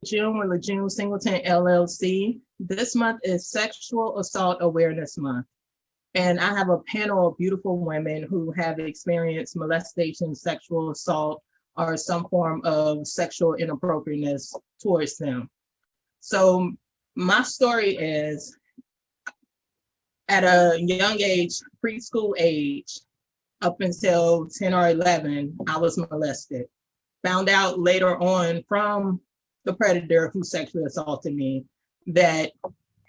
LeJune with LeJune Singleton LLC. This month is Sexual Assault Awareness Month. And I have a panel of beautiful women who have experienced molestation, sexual assault, or some form of sexual inappropriateness towards them. So my story is, at a young age, preschool age, up until 10 or 11, I was molested. Found out later on from the predator who sexually assaulted me that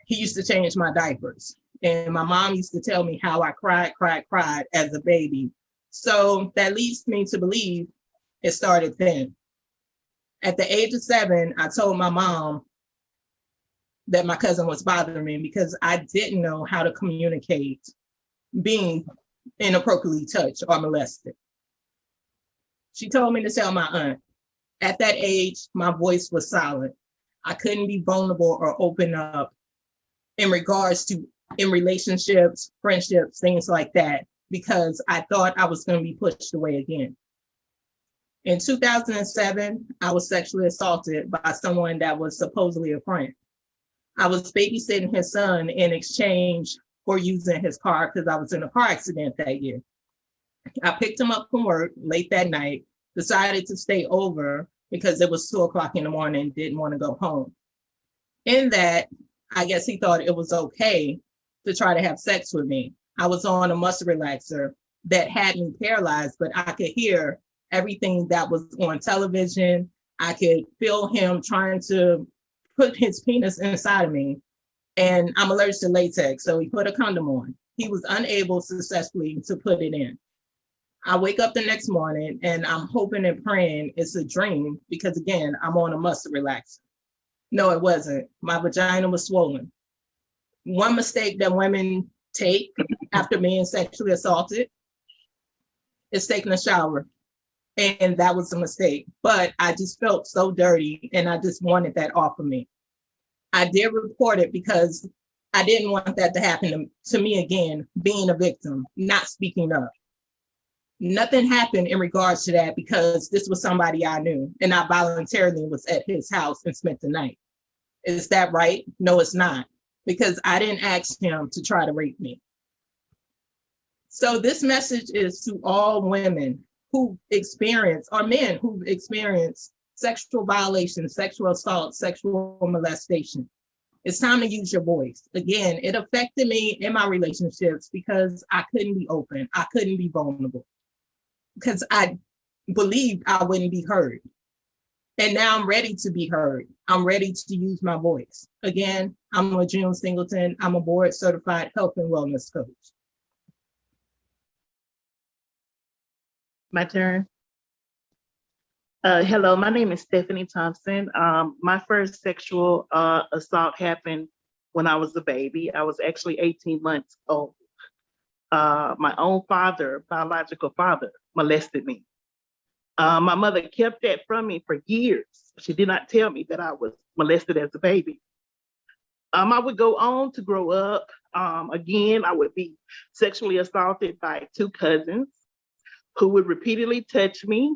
he used to change my diapers. And my mom used to tell me how I cried as a baby. So that leads me to believe it started then. At the age of 7, I told my mom that my cousin was bothering me because I didn't know how to communicate being inappropriately touched or molested. She told me to tell my aunt. At that age, my voice was silent. I couldn't be vulnerable or open up in regards to in relationships, friendships, things like that, because I thought I was going to be pushed away again. In 2007, I was sexually assaulted by someone that was supposedly a friend. I was babysitting his son in exchange for using his car because I was in a car accident that year. I picked him up from work late that night, decided to stay over because it was 2 o'clock in the morning, didn't want to go home. In that, I guess he thought it was okay to try to have sex with me. I was on a muscle relaxer that had me paralyzed, but I could hear everything that was on television. I could feel him trying to put his penis inside of me. And I'm allergic to latex, so he put a condom on. He was unable successfully to put it in. I wake up the next morning and I'm hoping and praying it's a dream because, again, I'm on a muscle relaxer. No, it wasn't. My vagina was swollen. One mistake that women take after being sexually assaulted is taking a shower. And that was a mistake. But I just felt so dirty and I just wanted that off of me. I did report it because I didn't want that to happen to me again, being a victim, not speaking up. Nothing happened in regards to that because this was somebody I knew and I voluntarily was at his house and spent the night. Is that right? No, it's not, because I didn't ask him to try to rape me. So this message is to all women who experience, or men who experience sexual violation, sexual assault, sexual molestation. It's time to use your voice. Again, it affected me in my relationships because I couldn't be open. I couldn't be vulnerable because I believed I wouldn't be heard. And now I'm ready to be heard. I'm ready to use my voice. Again, I'm LeJune Singleton. I'm a board certified health and wellness coach. My turn. Hello, my name is Stephanie Thompson. My first sexual assault happened when I was a baby. I was actually 18 months old. My own father, biological father, molested me. My mother kept that from me for years. She did not tell me that I was molested as a baby. I would go on to grow up. Again, I would be sexually assaulted by 2 cousins who would repeatedly touch me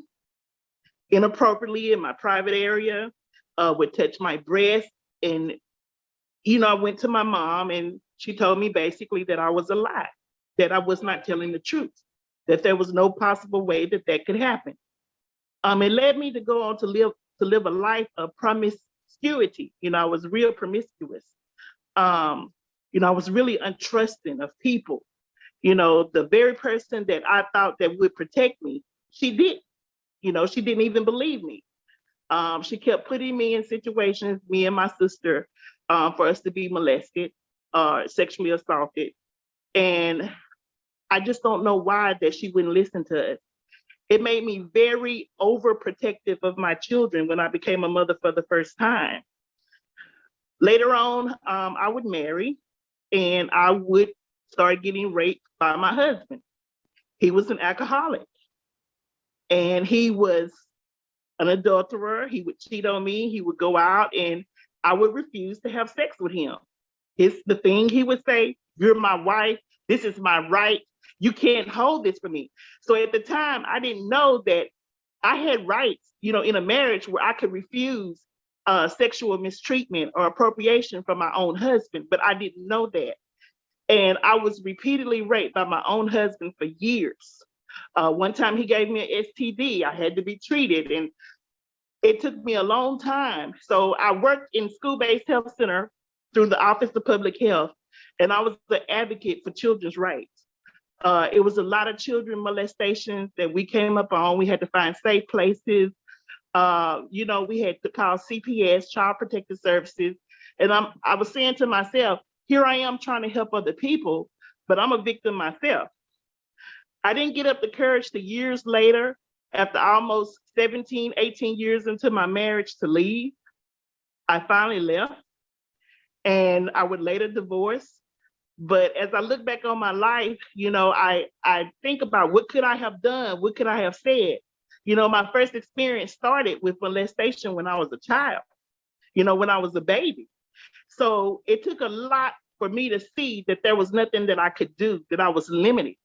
inappropriately in my private area, would touch my breast. And, I went to my mom and she told me basically that I was a lie, that I was not telling the truth, that there was no possible way that that could happen. It led me to go on to live a life of promiscuity. I was real promiscuous. I was really untrusting of people. The very person that I thought that would protect me, she didn't. She didn't even believe me. She kept putting me in situations, me and my sister, for us to be molested, sexually assaulted. And I just don't know why that she wouldn't listen to us. It made me very overprotective of my children when I became a mother for the first time. Later on, I would marry and I would start getting raped by my husband. He was an alcoholic and he was an adulterer. He would cheat on me. He would go out and I would refuse to have sex with him. The thing he would say, "You're my wife. This is my right. You can't hold this for me." So at the time, I didn't know that I had rights, in a marriage where I could refuse sexual mistreatment or appropriation from my own husband, but I didn't know that. And I was repeatedly raped by my own husband for years. One time he gave me an STD. I had to be treated, and it took me a long time. So I worked in school-based health center through the Office of Public Health, and I was the advocate for children's rights. It was a lot of children molestations that we came up on. We had to find safe places. We had to call CPS, Child Protective Services. And I was saying to myself, here I am trying to help other people, but I'm a victim myself. I didn't get up the courage to years later, after almost 17, 18 years into my marriage, to leave. I finally left, and I would later divorce. But as I look back on my life, I think about what could I have done? What could I have said? My first experience started with molestation when I was a child, when I was a baby. So it took a lot for me to see that there was nothing that I could do, that I was limited.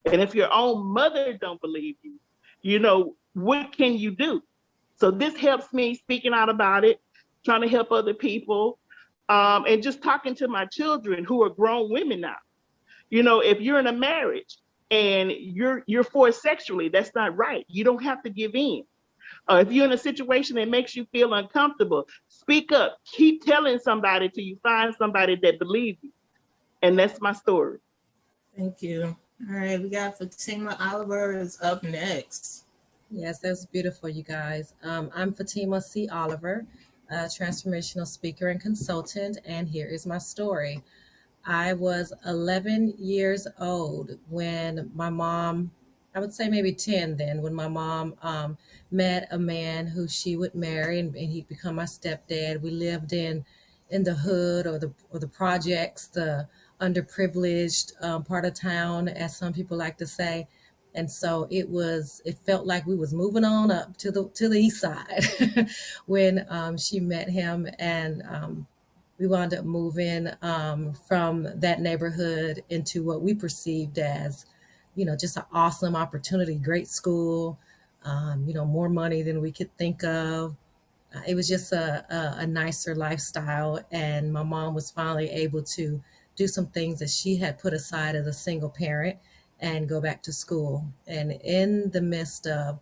And if your own mother don't believe you, what can you do? So this helps me speaking out about it, trying to help other people, and just talking to my children who are grown women now. If you're in a marriage and you're forced sexually, that's not right. You don't have to give in. If you're in a situation that makes you feel uncomfortable, speak up. Keep telling somebody till you find somebody that believes you. And that's my story. Thank you. All right, we got Fatima Oliver is up next. Yes, that's beautiful, you guys. I'm Fatima C Oliver, a transformational speaker and consultant, and here is my story. I was 11 years old when my mom, I would say maybe 10 then, when my mom met a man who she would marry, and he'd become my stepdad. We lived in the hood or the projects, the underprivileged part of town, as some people like to say. And so it felt like we was moving on up to the east side when she met him, and we wound up moving from that neighborhood into what we perceived as, just an awesome opportunity, great school, more money than we could think of. It was just a nicer lifestyle, and my mom was finally able to do some things that she had put aside as a single parent and go back to school. And in the midst of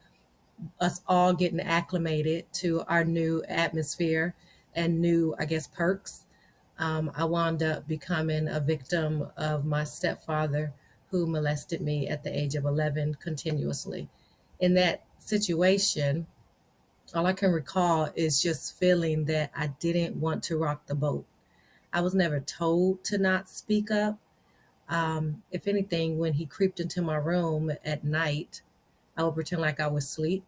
us all getting acclimated to our new atmosphere and new, I guess, perks, I wound up becoming a victim of my stepfather, who molested me at the age of 11 continuously. In that situation, all I can recall is just feeling that I didn't want to rock the boat. I was never told to not speak up. If anything, when he creeped into my room at night, I would pretend like I was asleep,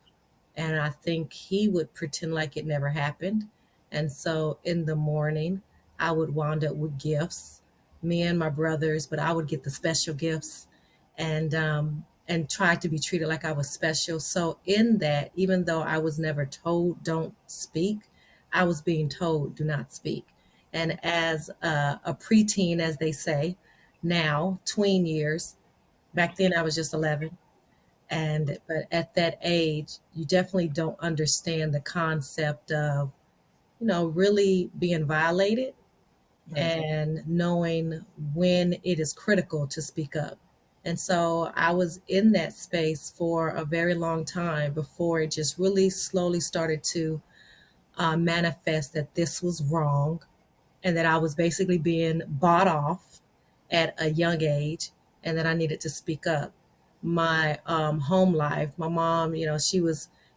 and I think he would pretend like it never happened. And so in the morning, I would wind up with gifts, me and my brothers, but I would get the special gifts, and try to be treated like I was special. So in that, even though I was never told don't speak, I was being told do not speak. And as a preteen, as they say now, tween years, back then I was just 11. But at that age, you definitely don't understand the concept of, really being violated and knowing when it is critical to speak up. And so I was in that space for a very long time before it just really slowly started to manifest that this was wrong, and that I was basically being bought off at a young age, and that I needed to speak up. My home life, my mom, she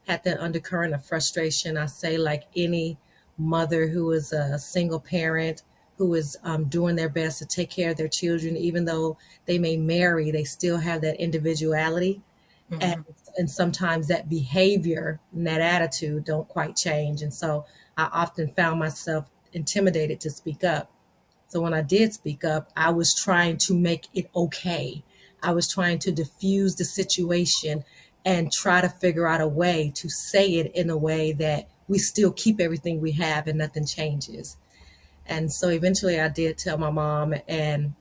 had that undercurrent of frustration. I say, like any mother who is a single parent, who is doing their best to take care of their children, even though they may marry, they still have that individuality. Mm-hmm. And sometimes that behavior and that attitude don't quite change. And so I often found myself intimidated to speak up. So when I did speak up, I was trying to make it okay. I was trying to diffuse the situation and try to figure out a way to say it in a way that we still keep everything we have and nothing changes. And so eventually I did tell my mom, and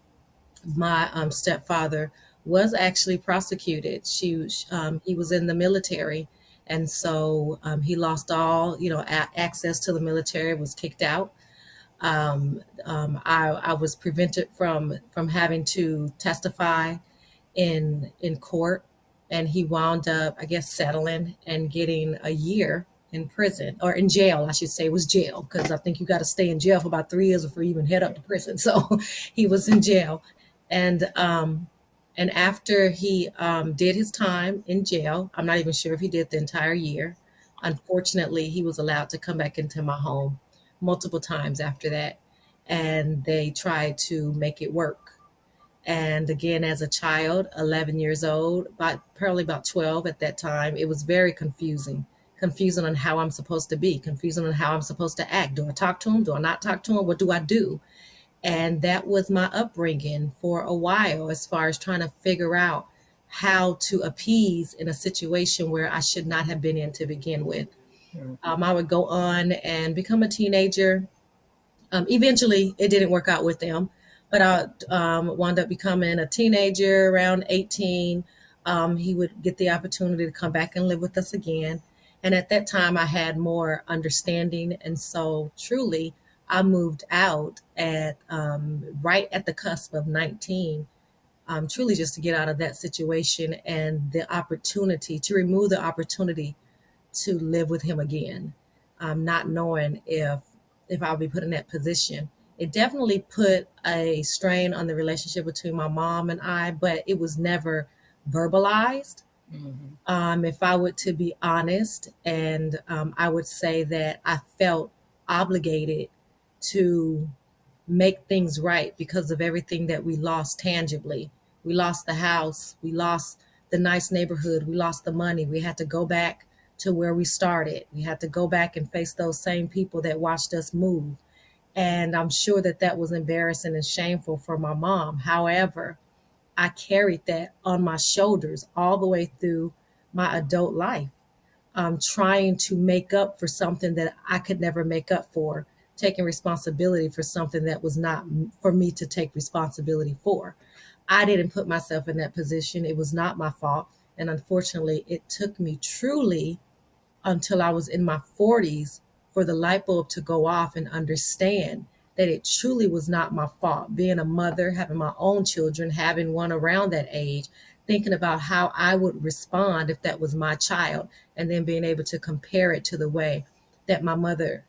my stepfather was actually prosecuted. He was in the military, And so he lost all, access to the military, was kicked out. I was prevented from having to testify in court, and he wound up, I guess, settling and getting a year in prison, or in jail, I should say. It was jail, because I think you got to stay in jail for about 3 years before you even head up to prison. So he was in jail, and after he did his time in jail, I'm not even sure if he did the entire year. Unfortunately, he was allowed to come back into my home multiple times after that, and they tried to make it work. And again, as a child, 11 years old, probably about 12 at that time, it was very confusing on how I'm supposed to be, confusing on how I'm supposed to act. Do I talk to him? Do I not talk to him? What do I do? And that was my upbringing for a while, as far as trying to figure out how to appease in a situation where I should not have been in to begin with. I would go on and become a teenager. Eventually, it didn't work out with them, but I wound up becoming a teenager around 18. He would get the opportunity to come back and live with us again. And at that time, I had more understanding. And so truly, I moved out at right at the cusp of 19, truly just to get out of that situation and the opportunity to remove the opportunity to live with him again, not knowing if I'll be put in that position. It definitely put a strain on the relationship between my mom and I, but it was never verbalized. Mm-hmm. If I were to be honest, and I would say that I felt obligated to make things right because of everything that we lost tangibly. We lost the house, we lost the nice neighborhood, we lost the money. We had to go back to where we started. We had to go back and face those same people that watched us move. And I'm sure that that was embarrassing and shameful for my mom. However, I carried that on my shoulders all the way through my adult life, trying to make up for something that I could never make up for, taking responsibility for something that was not for me to take responsibility for. I didn't put myself in that position. It was not my fault. And unfortunately, it took me truly until I was in my 40s for the light bulb to go off and understand that it truly was not my fault. Being a mother, having my own children, having one around that age, thinking about how I would respond if that was my child, and then being able to compare it to the way that my mother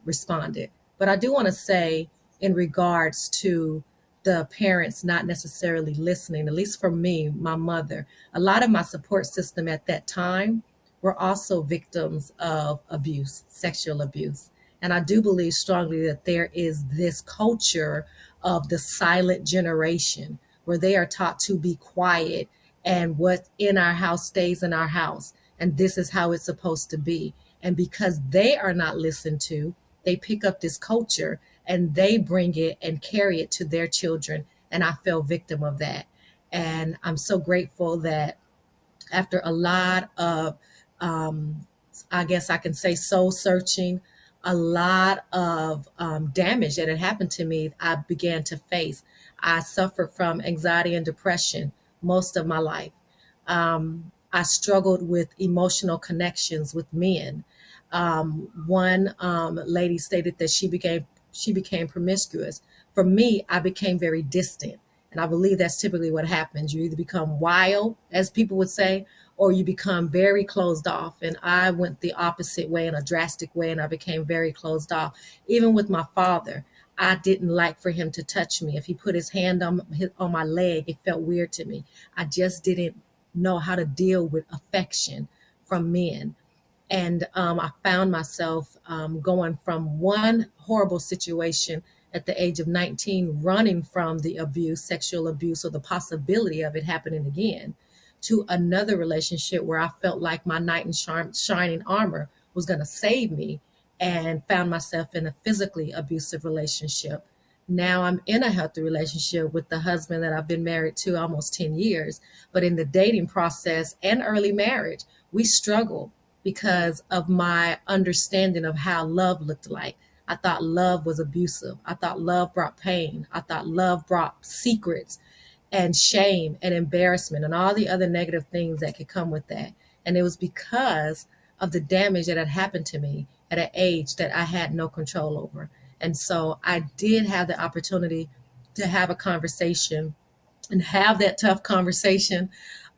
responded. But I do want to say, in regards to the parents not necessarily listening, at least for me, my mother, a lot of my support system at that time were also victims of abuse, sexual abuse. And I do believe strongly that there is this culture of the silent generation where they are taught to be quiet, and what's in our house stays in our house. And this is how it's supposed to be. And because they are not listened to, they pick up this culture and they bring it and carry it to their children. And I fell victim of that. And I'm so grateful that after a lot of, I guess I can say, soul searching, a lot of damage that had happened to me, I began to face. I suffered from anxiety and depression most of my life. I struggled with emotional connections with men. One lady stated that she became promiscuous. For me, I became very distant. And I believe that's typically what happens. You either become wild, as people would say, or you become very closed off. And I went the opposite way, in a drastic way, and I became very closed off. Even with my father, I didn't like for him to touch me. If he put his hand on my leg, it felt weird to me. I just didn't know how to deal with affection from men. And I found myself going from one horrible situation at the age of 19, running from the abuse, sexual abuse, or the possibility of it happening again, to another relationship where I felt like my knight in shining armor was going to save me, and found myself in a physically abusive relationship. Now I'm in a healthy relationship with the husband that I've been married to almost 10 years. But in the dating process and early marriage, we struggled because of my understanding of how love looked like. I thought love was abusive. I thought love brought pain. I thought love brought secrets and shame and embarrassment and all the other negative things that could come with that. And it was because of the damage that had happened to me at an age that I had no control over. And so I did have the opportunity to have a conversation and have that tough conversation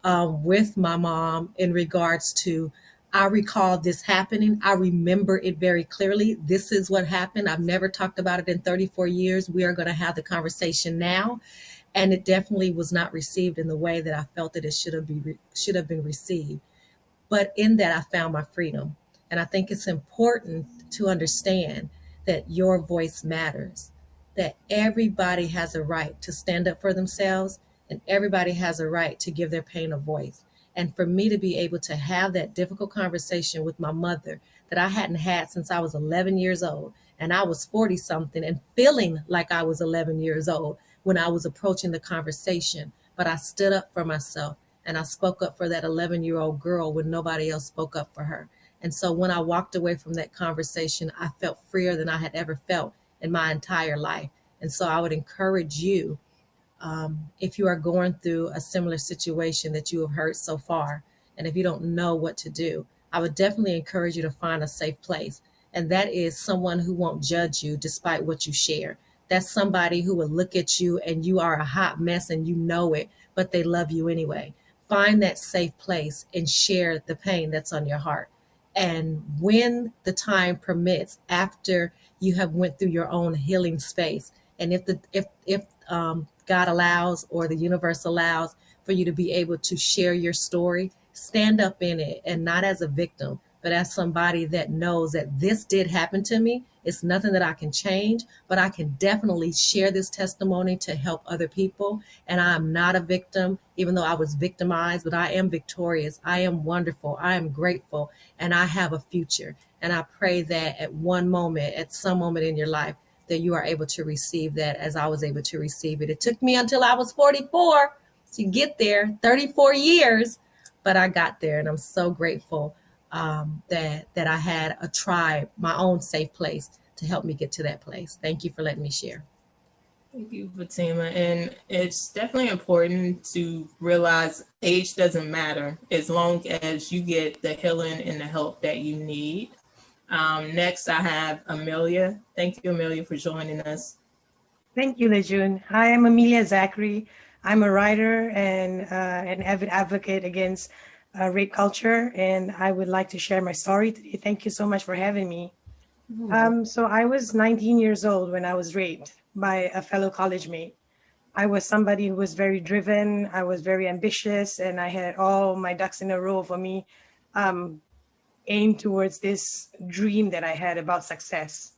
with my mom in regards to, I recall this happening. I remember it very clearly. This is what happened. I've never talked about it in 34 years. We are going to have the conversation now. And it definitely was not received in the way that I felt that it should have been received. But in that, I found my freedom. And I think it's important to understand that your voice matters, that everybody has a right to stand up for themselves, and everybody has a right to give their pain a voice. And for me to be able to have that difficult conversation with my mother that I hadn't had since I was 11 years old, and I was 40 something and feeling like I was 11 years old when I was approaching the conversation. But I stood up for myself and I spoke up for that 11-year-old girl when nobody else spoke up for her. And so when I walked away from that conversation, I felt freer than I had ever felt in my entire life. And so I would encourage you, if you are going through a similar situation that you have heard so far, and if you don't know what to do, I would definitely encourage you to find a safe place. And that is someone who won't judge you despite what you share. That's somebody who will look at you and you are a hot mess and you know it, but they love you anyway. Find that safe place and share the pain that's on your heart. And when the time permits, after you have went through your own healing space, and if God allows or the universe allows for you to be able to share your story, stand up in it, and not as a victim, but as somebody that knows that this did happen to me. It's nothing that I can change, but I can definitely share this testimony to help other people. And I am not a victim, even though I was victimized, but I am victorious. I am wonderful. I am grateful, and I have a future. And I pray that at some moment in your life, that you are able to receive that as I was able to receive it. It took me until I was 44 to get there, 34 years, but I got there, and I'm so grateful that I had a tribe, my own safe place to help me get to that place. Thank you for letting me share. Thank you, Fatima. And it's definitely important to realize age doesn't matter as long as you get the healing and the help that you need. Next, I have Amelia. Thank you, Amelia, for joining us. Thank you, Lejeune. Hi, I'm Amelia Zachary. I'm a writer and an avid advocate against rape culture, and I would like to share my story today. Thank you so much for having me. So I was 19 years old when I was raped by a fellow college mate. I was somebody who was very driven. I was very ambitious, and I had all my ducks in a row for me, aimed towards this dream that I had about success.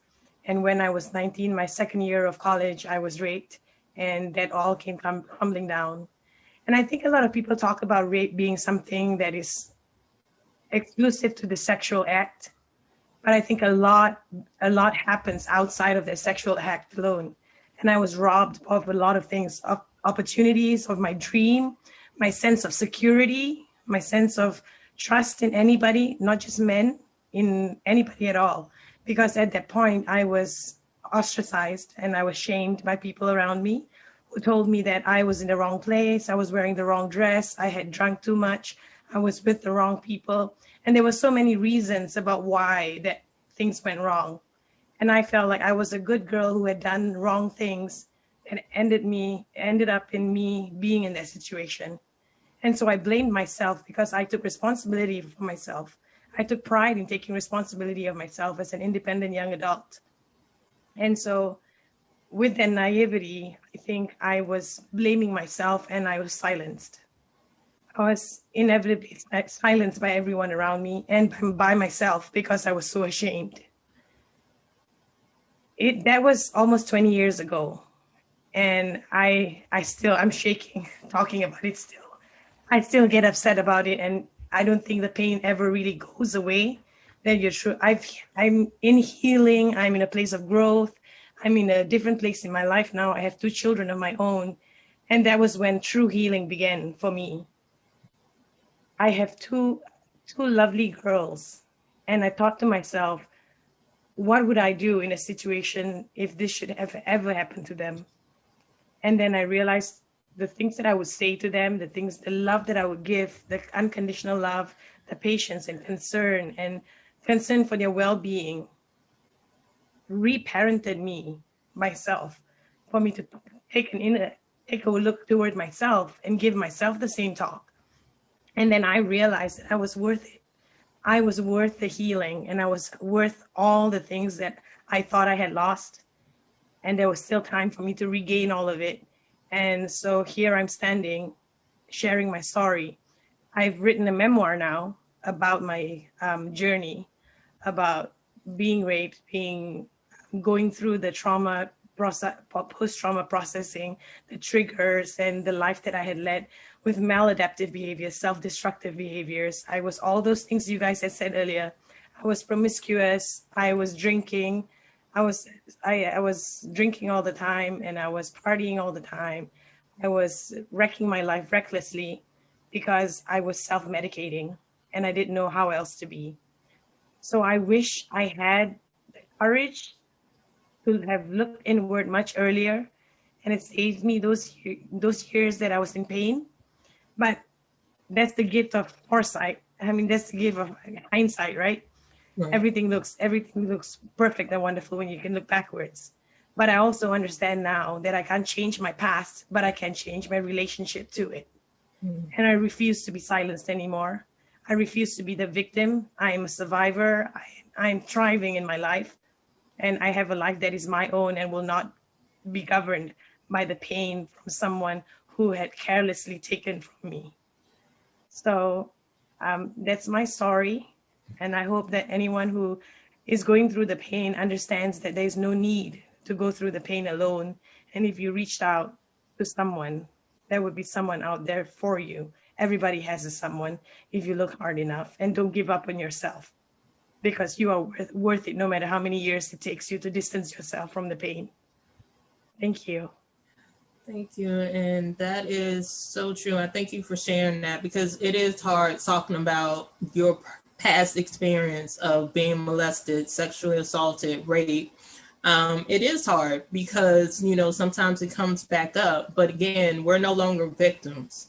And when I was 19, my second year of college, I was raped, and that all came crumbling down. And I think a lot of people talk about rape being something that is exclusive to the sexual act. But I think a lot happens outside of the sexual act alone. And I was robbed of a lot of things, of opportunities, of my dream, my sense of security, my sense of trust in anybody, not just men, in anybody at all. Because at that point, I was ostracized and I was shamed by people around me who told me that I was in the wrong place, I was wearing the wrong dress, I had drunk too much, I was with the wrong people. And there were so many reasons about why that things went wrong. And I felt like I was a good girl who had done wrong things and ended up in me being in that situation. And so I blamed myself because I took responsibility for myself. I took pride in taking responsibility of myself as an independent young adult. And so with that naivety, I think I was blaming myself and I was silenced. I was inevitably silenced by everyone around me and by myself because I was so ashamed. That was almost 20 years ago. And I'm shaking talking about it still. I still get upset about it, and I don't think the pain ever really goes away. That you're true. I'm in healing. I'm in a place of growth. I'm in a different place in my life now. I have 2 children of my own. And that was when true healing began for me. I have two lovely girls. And I thought to myself, what would I do in a situation if this should have ever happened to them? And then I realized the things that I would say to them, the love that I would give, the unconditional love, the patience and concern for their well-being reparented me myself, for me to take a look toward myself and give myself the same talk. And then I realized that I was worth it. I was worth the healing, and I was worth all the things that I thought I had lost. And there was still time for me to regain all of it. And so here I'm standing, sharing my story. I've written a memoir now about my journey, about being raped, going through the trauma process, post-trauma processing, the triggers, and the life that I had led with maladaptive behaviors, self-destructive behaviors. I was all those things you guys had said earlier. I was promiscuous. I was drinking. I was drinking all the time, and I was partying all the time. I was wrecking my life recklessly because I was self-medicating, and I didn't know how else to be. So I wish I had the courage to have looked inward much earlier, and it saved me those years that I was in pain. But that's the gift of foresight. I mean, that's the gift of hindsight, right? Right. Everything looks perfect and wonderful when you can look backwards. But I also understand now that I can't change my past, but I can change my relationship to it. And I refuse to be silenced anymore. I refuse to be the victim. I am a survivor. I am thriving in my life. And I have a life that is my own and will not be governed by the pain from someone who had carelessly taken from me. So that's my story. And I hope that anyone who is going through the pain understands that there's no need to go through the pain alone. And if you reached out to someone, there would be someone out there for you. Everybody has a someone if you look hard enough, and don't give up on yourself, because you are worth it no matter how many years it takes you to distance yourself from the pain. Thank you. Thank you. And that is so true. I thank you for sharing that, because it is hard talking about your past experience of being molested, sexually assaulted, raped. It is hard because, sometimes it comes back up. But again, we're no longer victims.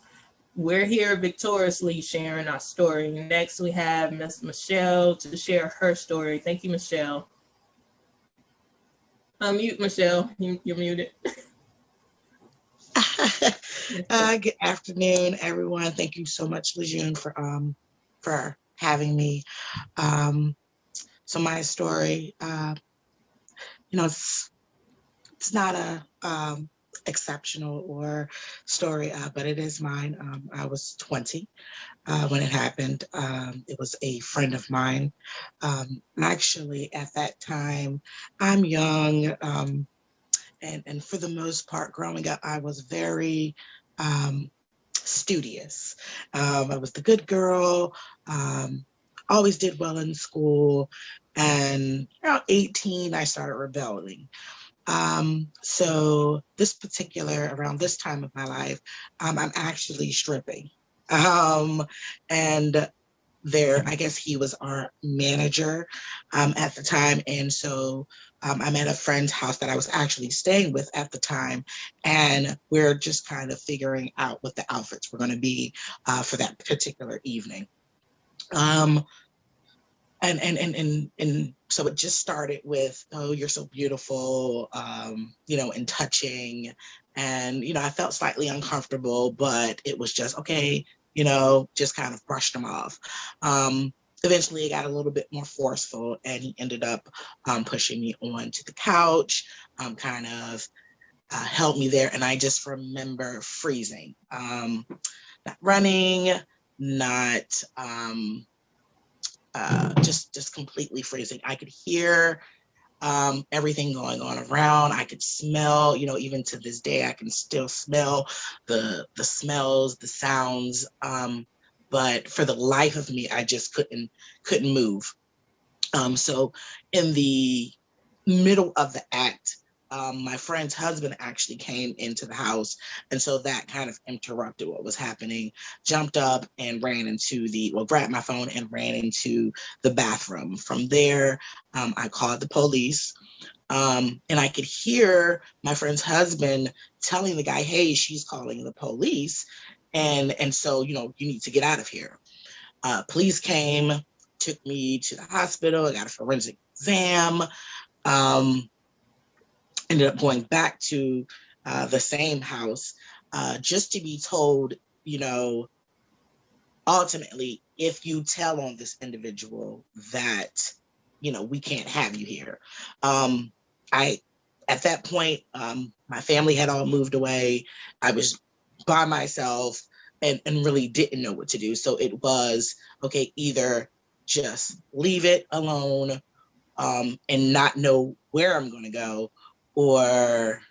We're here victoriously sharing our story. Next, we have Miss Michelle to share her story. Thank you, Michelle. Unmute, Michelle. You're muted. Good afternoon, everyone. Thank you so much, Lejeune, for having me. So my story, it's not a exceptional or story, but it is mine. I was 20 when it happened. It was a friend of mine. Actually, at that time, I'm young. And for the most part, growing up, I was very studious. I was the good girl, always did well in school. And around 18, I started rebelling. So around this time of my life, I'm actually stripping. And I guess he was our manager at the time. And so I'm at a friend's house that I was actually staying with at the time. And we're just kind of figuring out what the outfits were going to be for that particular evening. And so it just started with, oh, you're so beautiful, and touching. And, I felt slightly uncomfortable, but it was just, okay, just kind of brushed him off. Eventually it got a little bit more forceful, and he ended up pushing me onto the couch, kind of held me there. And I just remember freezing, not running, not just completely freezing. I could hear everything going on around. I could smell, even to this day, I can still smell the smells, the sounds. But for the life of me, I just couldn't move. So in the middle of the act, my friend's husband actually came into the house. And so that kind of interrupted what was happening. Jumped up and grabbed my phone and ran into the bathroom. From there, I called the police. And I could hear my friend's husband telling the guy, hey, she's calling the police. And so, you need to get out of here. Police came, took me to the hospital. I got a forensic exam. Ended up going back to the same house just to be told, ultimately, if you tell on this individual that, we can't have you here. At that point, my family had all moved away. I was by myself and really didn't know what to do. So it was, okay, either just leave it alone and not know where I'm going to go, or,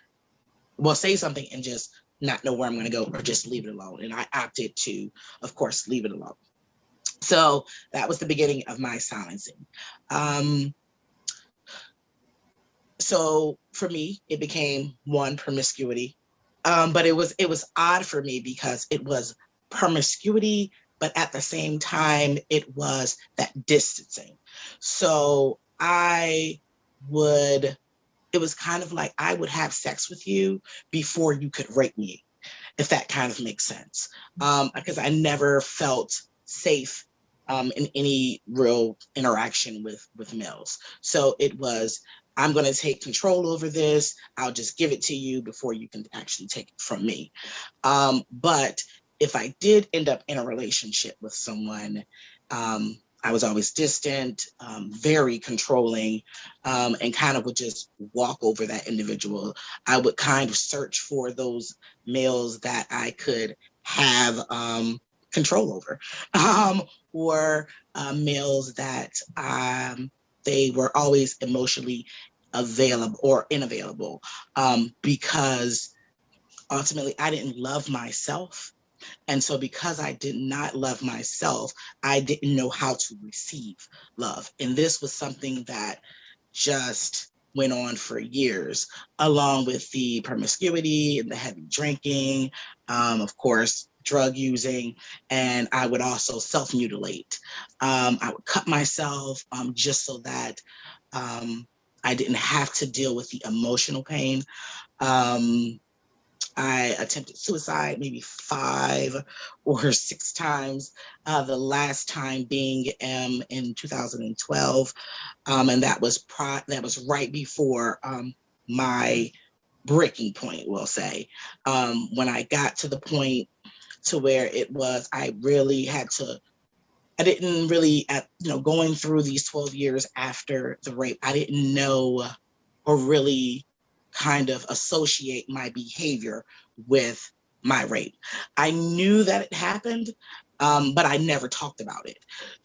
well, say something and just not know where I'm going to go, or just leave it alone. And I opted to, of course, leave it alone. So that was the beginning of my silencing. So for me, it became one, promiscuity. But it was odd for me because it was promiscuity, but at the same time, it was that distancing. So it was kind of like I would have sex with you before you could rape me, if that kind of makes sense. Because I never felt safe in any real interaction with males. So it was, I'm going to take control over this. I'll just give it to you before you can actually take it from me. But if I did end up in a relationship with someone, I was always distant, very controlling, and kind of would just walk over that individual. I would kind of search for those males that I could have control over, or males that they were always emotionally available or unavailable, because ultimately I didn't love myself. And so because I did not love myself, I didn't know how to receive love. And this was something that just went on for years, along with the promiscuity and the heavy drinking, of course, drug using, and I would also self-mutilate. I would cut myself just so that I didn't have to deal with the emotional pain. I attempted suicide maybe 5 or 6 times, the last time being in 2012. And that was right before my breaking point, we'll say. When I got to the point to where it was, I didn't really, going through these 12 years after the rape, I didn't know or really kind of associate my behavior with my rape. I knew that it happened, but I never talked about it.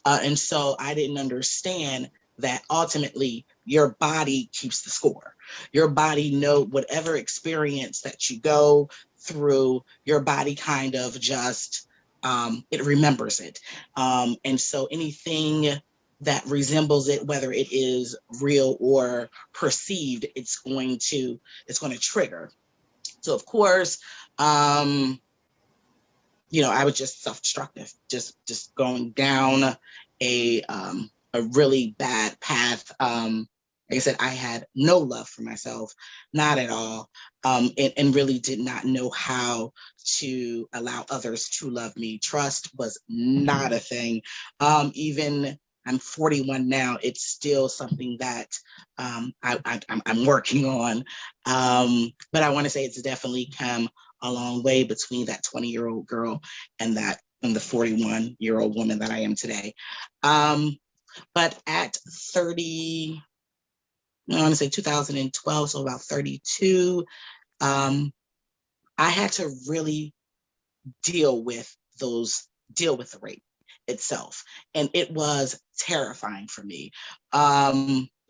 And so I didn't understand that ultimately your body keeps the score. Your body whatever experience that you go through, your body kind of just, it remembers it. And so anything that resembles it, whether it is real or perceived, it's going to trigger. So of course, I was just self-destructive, just going down a really bad path. Like I said, I had no love for myself, not at all, and really did not know how to allow others to love me. Trust was not a thing. Even I'm 41 now, it's still something that I'm working on. But I want to say it's definitely come a long way between that 20-year-old girl and the 41-year-old woman that I am today. But at 30, I want to say 2012, so about 32, I had to really deal with the rape itself. And it was terrifying for me.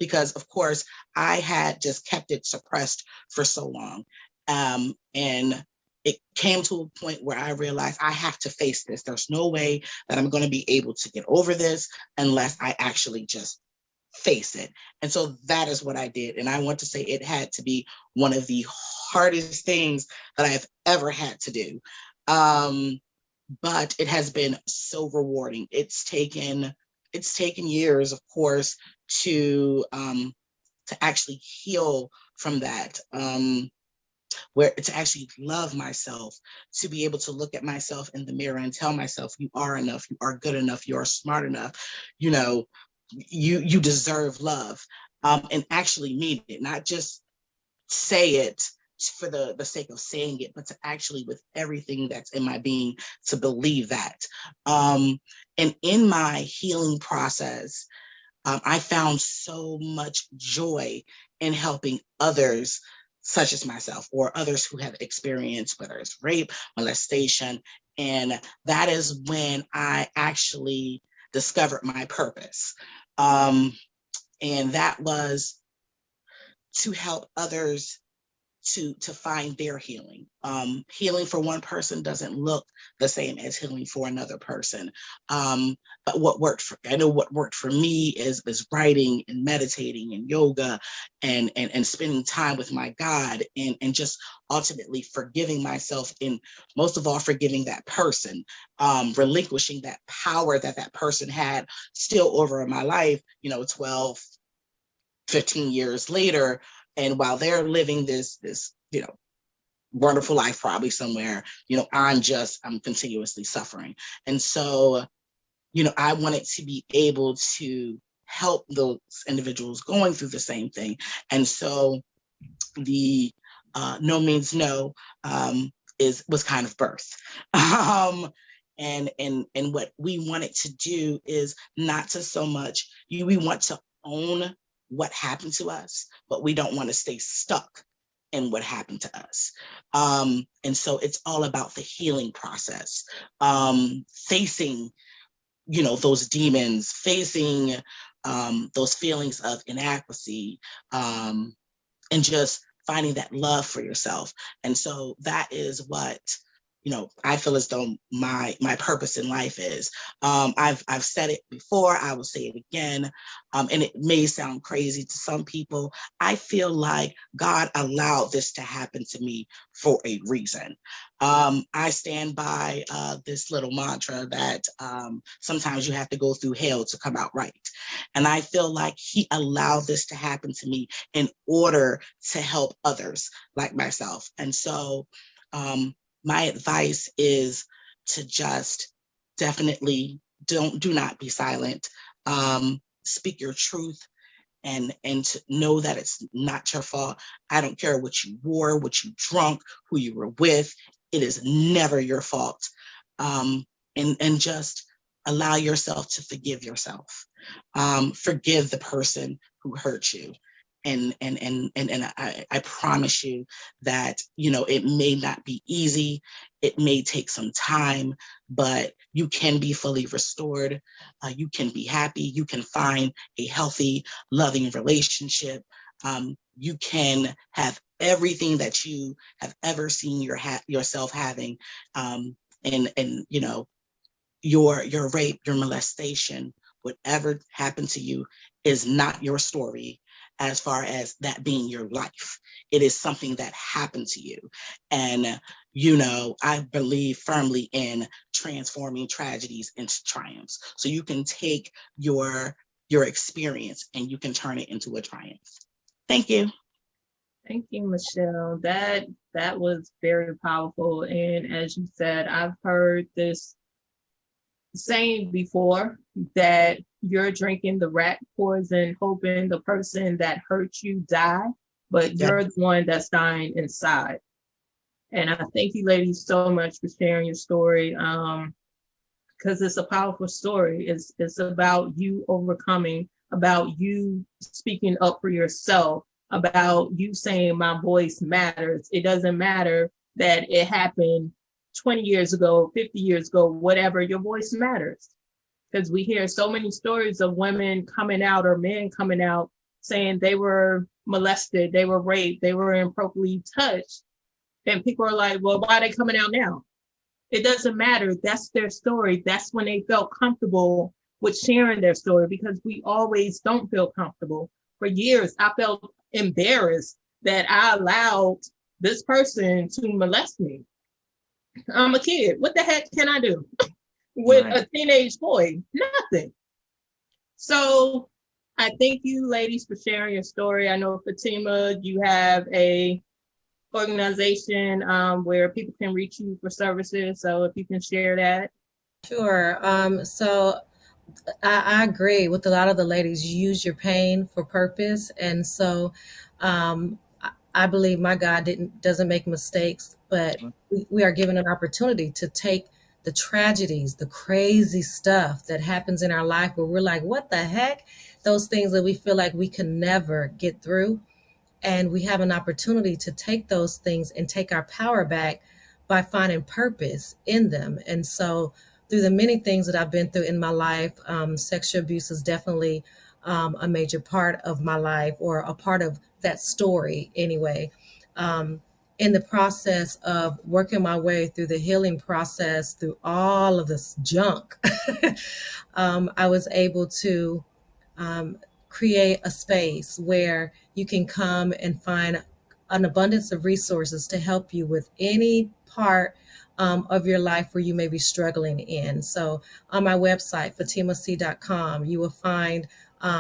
Because of course I had just kept it suppressed for so long. And it came to a point where I realized I have to face this. There's no way that I'm going to be able to get over this unless I actually just face it. And so that is what I did. And I want to say it had to be one of the hardest things that I've ever had to do. But it has been so rewarding. It's taken years, of course, to actually heal from that. where to actually love myself, to be able to look at myself in the mirror and tell myself, you are enough, you are good enough, you are smart enough, you know, you deserve love, and actually mean it, not just say it for the sake of saying it, but to actually, with everything that's in my being, to believe that. And in my healing process, I found so much joy in helping others, such as myself, or others who have experienced, whether it's rape, molestation. And that is when I actually discovered my purpose. And that was to help others to find their healing. Healing for one person doesn't look the same as healing for another person. But I know what worked for me is writing and meditating and yoga and spending time with my God, and just ultimately forgiving myself, and most of all, forgiving that person, relinquishing that power that person had still over my life, 12, 15 years later. And while they're living this, wonderful life, probably somewhere, I'm continuously suffering. And so, I wanted to be able to help those individuals going through the same thing. And so the No Means No was kind of birth. And what we wanted to do is not to so much, we want to own what happened to us, but we don't want to stay stuck in what happened to us. And so it's all about the healing process, facing, those demons, facing those feelings of inadequacy, and just finding that love for yourself. And so that is what I feel as though my purpose in life is. I've said it before, I will say it again, and it may sound crazy to some people. I feel like God allowed this to happen to me for a reason. I stand by this little mantra that sometimes you have to go through hell to come out right. And I feel like He allowed this to happen to me in order to help others like myself. And so, my advice is to just definitely do not be silent. Speak your truth, and to know that it's not your fault. I don't care what you wore, what you drunk, who you were with. It is never your fault. And just allow yourself to forgive yourself. Forgive the person who hurt you. And I promise you that, it may not be easy. It may take some time, but you can be fully restored. You can be happy. You can find a healthy, loving relationship. You can have everything that you have ever seen yourself having. Your rape, your molestation, whatever happened to you is not your story. As far as that being your life, it is something that happened to you. And, I believe firmly in transforming tragedies into triumphs. So you can take your experience and you can turn it into a triumph. Thank you. Thank you, Michelle. That was very powerful. And as you said, I've heard this saying before, that you're drinking the rat poison, hoping the person that hurt you die, but you're the one that's dying inside. And I thank you ladies so much for sharing your story, because it's a powerful story. It's about you overcoming, about you speaking up for yourself, about you saying my voice matters. It doesn't matter that it happened 20 years ago, 50 years ago, whatever, your voice matters. Because we hear so many stories of women coming out or men coming out saying they were molested, they were raped, they were improperly touched. And people are like, well, why are they coming out now? It doesn't matter. That's their story. That's when they felt comfortable with sharing their story, because we always don't feel comfortable. For years, I felt embarrassed that I allowed this person to molest me. I'm a kid. What the heck can I do with a teenage boy? Nothing. So I thank you ladies for sharing your story. I know, Fatima, you have a organization where people can reach you for services. So if you can share that. Sure. So I agree with a lot of the ladies. You use your pain for purpose, and so I believe my God doesn't make mistakes, but we are given an opportunity to take the tragedies, the crazy stuff that happens in our life where we're like, what the heck? Those things that we feel like we can never get through. And we have an opportunity to take those things and take our power back by finding purpose in them. And so through the many things that I've been through in my life, sexual abuse is definitely a major part of my life, or a part of that story anyway. In the process of working my way through the healing process, through all of this junk, I was able to create a space where you can come and find an abundance of resources to help you with any part of your life where you may be struggling in. So on my website, fatimac.com, you will find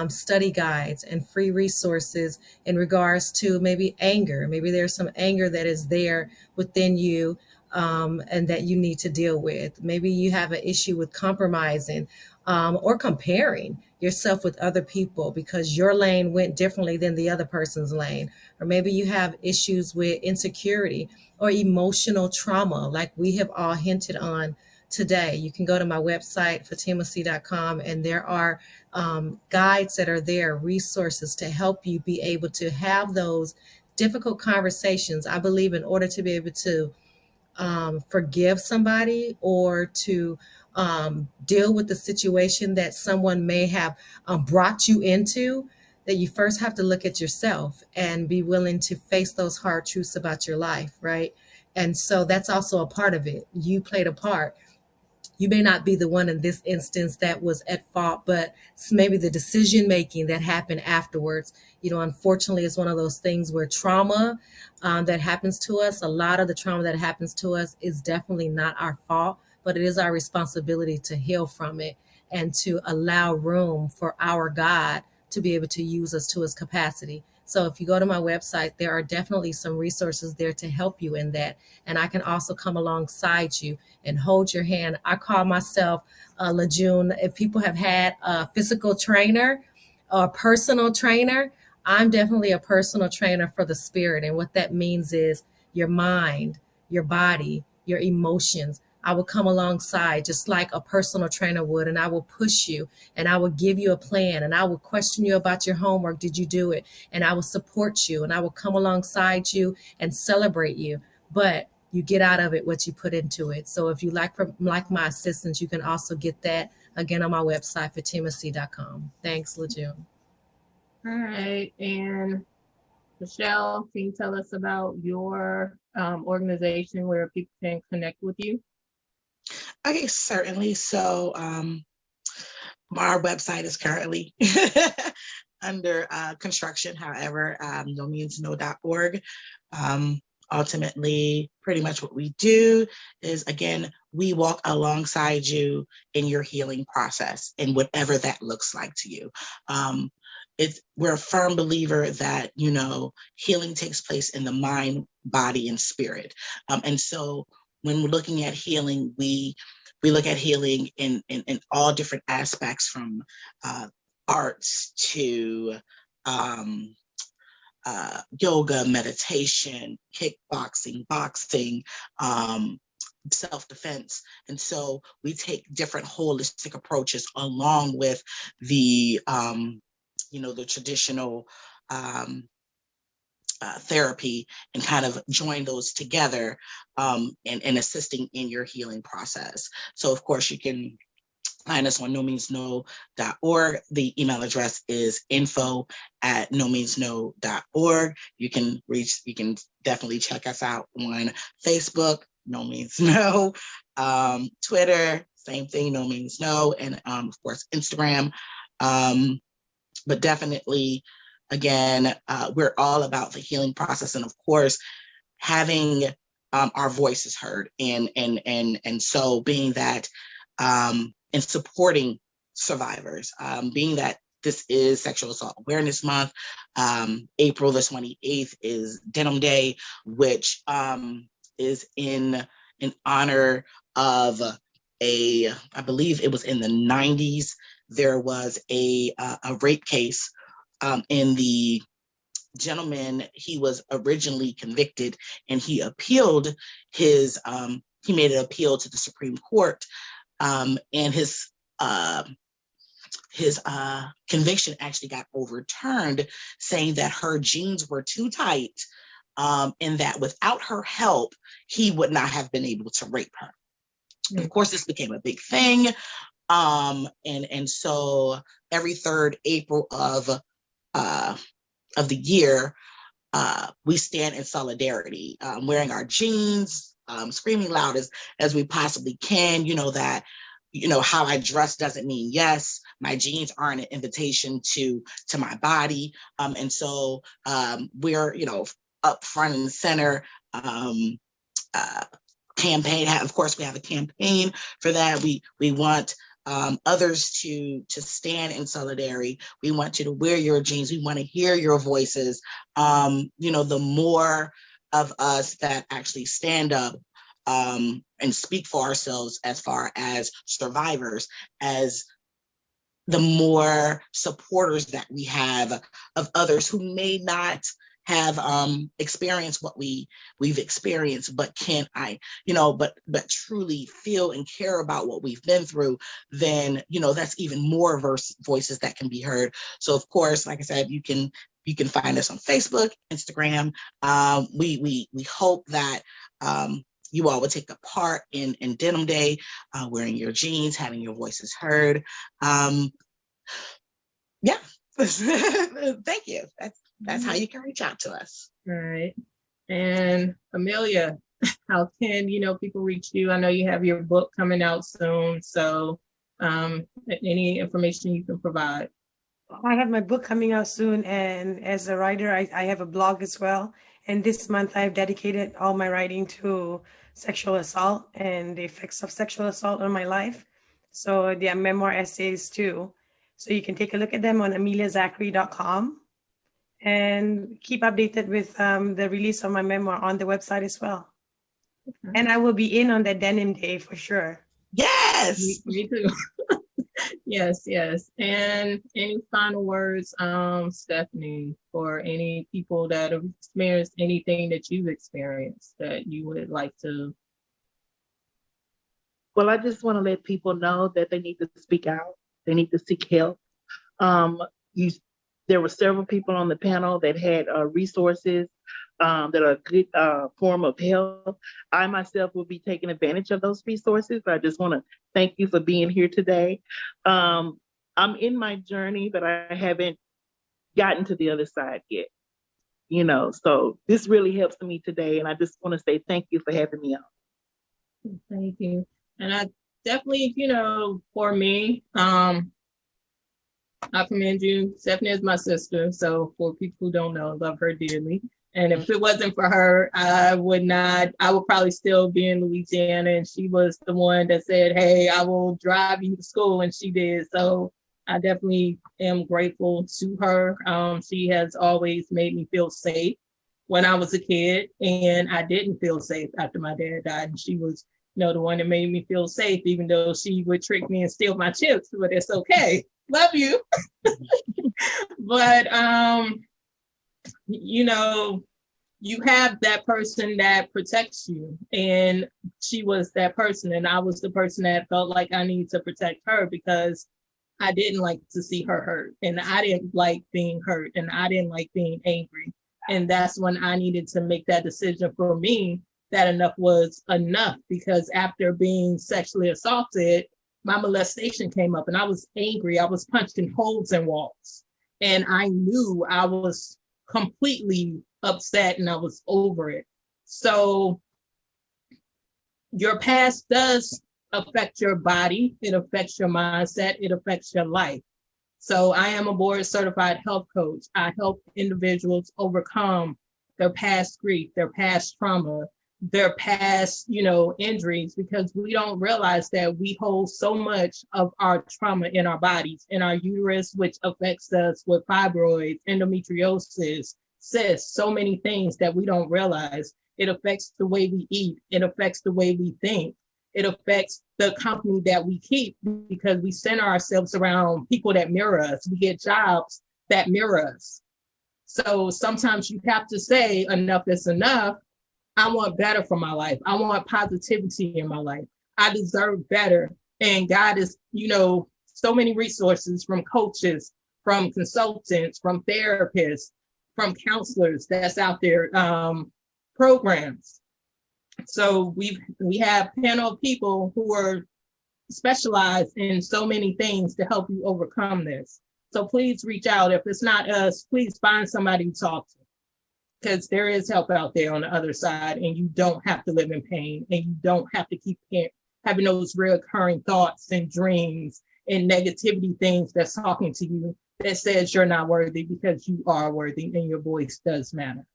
study guides and free resources in regards to maybe anger. Maybe there's some anger that is there within you and that you need to deal with. Maybe you have an issue with compromising or comparing yourself with other people because your lane went differently than the other person's lane. Or maybe you have issues with insecurity or emotional trauma, like we have all hinted on today. You can go to my website, fatimac.com, and there are guides that are there, resources to help you be able to have those difficult conversations. I believe in order to be able to forgive somebody or to deal with the situation that someone may have brought you into, that you first have to look at yourself and be willing to face those hard truths about your life, right? And so that's also a part of it. You played a part. You may not be the one in this instance that was at fault, but maybe the decision making that happened afterwards. You know, unfortunately, it's one of those things where trauma that happens to us, a lot of the trauma that happens to us is definitely not our fault, but it is our responsibility to heal from it and to allow room for our God to be able to use us to his capacity. So if you go to my website, there are definitely some resources there to help you in that. And I can also come alongside you and hold your hand. I call myself Lejeune. If people have had a physical trainer or a personal trainer, I'm definitely a personal trainer for the spirit. And what that means is your mind, your body, your emotions. I will come alongside just like a personal trainer would, and I will push you and I will give you a plan and I will question you about your homework. Did you do it? And I will support you and I will come alongside you and celebrate you. But you get out of it what you put into it. So if you like my assistance, you can also get that again on my website, fatimac.com. Thanks, Lejeune. All right. And Michelle, can you tell us about your organization where people can connect with you? Okay, certainly. So our website is currently under construction. However, nomeansno.org. Ultimately, pretty much what we do is, again, we walk alongside you in your healing process and whatever that looks like to you. We're a firm believer that, you know, healing takes place in the mind, body, and spirit. And so when we're looking at healing, we look at healing in all different aspects, from arts to yoga, meditation, kickboxing, boxing, self-defense. And so we take different holistic approaches along with the, the traditional therapy, and kind of join those together and assisting in your healing process. So of course you can find us on nomeansno.org. The email address is info@nomeansno.org. You can definitely check us out on Facebook, No Means No, Twitter, same thing, No Means No, and of course Instagram. But definitely, again, we're all about the healing process, and of course, having our voices heard, and so being that and supporting survivors, being that this is Sexual Assault Awareness Month. April the 28th is Denim Day, which is in honor of I believe it was in the 90s, there was a rape case, in the gentleman, he was originally convicted and he appealed he made an appeal to the Supreme Court, and his conviction actually got overturned, saying that her jeans were too tight, and that without her help, he would not have been able to rape her. Of course, this became a big thing. And so every third April of the year, we stand in solidarity, wearing our jeans, screaming loud as we possibly can. That how I dress doesn't mean yes. My jeans aren't an invitation to my body. And so we're up front and center. Campaign. Of course, we have a campaign for that. We want others to stand in solidarity. We want you to wear your jeans. We want to hear your voices. The more of us that actually stand up and speak for ourselves as far as survivors, as the more supporters that we have of others who may not have experienced what we've experienced, but but truly feel and care about what we've been through, then that's even more voices that can be heard. So of course, like I said, you can find us on Facebook, Instagram. We hope that you all will take a part in Denim Day, wearing your jeans, having your voices heard. Yeah. Thank you. That's how you can reach out to us. All right. And Amelia, how can people reach you? I know you have your book coming out soon, so any information you can provide. I have my book coming out soon, and as a writer, I have a blog as well. And this month, I've dedicated all my writing to sexual assault and the effects of sexual assault on my life. So they are memoir essays too. So you can take a look at them on ameliazachary.com. and keep updated with the release of my memoir on the website as well. Okay. And I will be in on the Denim Day for sure. Yes. Me too. Yes. And any final words, Stephanie, for any people that have experienced anything that you've experienced that you would like to? Well, I just want to let people know that they need to speak out. They need to seek help. There were several people on the panel that had resources that are a good form of help. I myself will be taking advantage of those resources. I just want to thank you for being here today. I'm in my journey, but I haven't gotten to the other side yet. So this really helps me today. And I just want to say thank you for having me on. Thank you. And I definitely, for me, I commend you. Stephanie is my sister, so for people who don't know, I love her dearly. And if it wasn't for her, I would probably still be in Louisiana. And she was the one that said, hey, I will drive you to school. And she did. So I definitely am grateful to her. She has always made me feel safe when I was a kid. And I didn't feel safe after my dad died. And she was, the one that made me feel safe, even though she would trick me and steal my chips, but it's okay. Love you. But, you have that person that protects you, and she was that person. And I was the person that felt like I needed to protect her because I didn't like to see her hurt, and I didn't like being hurt, and I didn't like being angry. And that's when I needed to make that decision for me that enough was enough, because after being sexually assaulted, my molestation came up and I was angry. I was punching holes in walls, and I knew I was completely upset and I was over it. So your past does affect your body. It affects your mindset. It affects your life. So I am a board certified health coach. I help individuals overcome their past grief, their past trauma, their past, injuries, because we don't realize that we hold so much of our trauma in our bodies, in our uterus, which affects us with fibroids, endometriosis, cysts, so many things that we don't realize. It affects the way we eat. It affects the way we think. It affects the company that we keep, because we center ourselves around people that mirror us. We get jobs that mirror us. So sometimes you have to say enough is enough. I want better for my life. I want positivity in my life. I deserve better. And God is, so many resources, from coaches, from consultants, from therapists, from counselors that's out there, programs. So we have a panel of people who are specialized in so many things to help you overcome this. So please reach out. If it's not us, please find somebody to talk to, because there is help out there on the other side, and you don't have to live in pain, and you don't have to keep having those recurring thoughts and dreams and negativity things that's talking to you that says you're not worthy, because you are worthy and your voice does matter.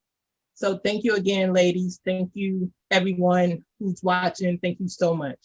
So thank you again, ladies. Thank you, everyone who's watching. Thank you so much.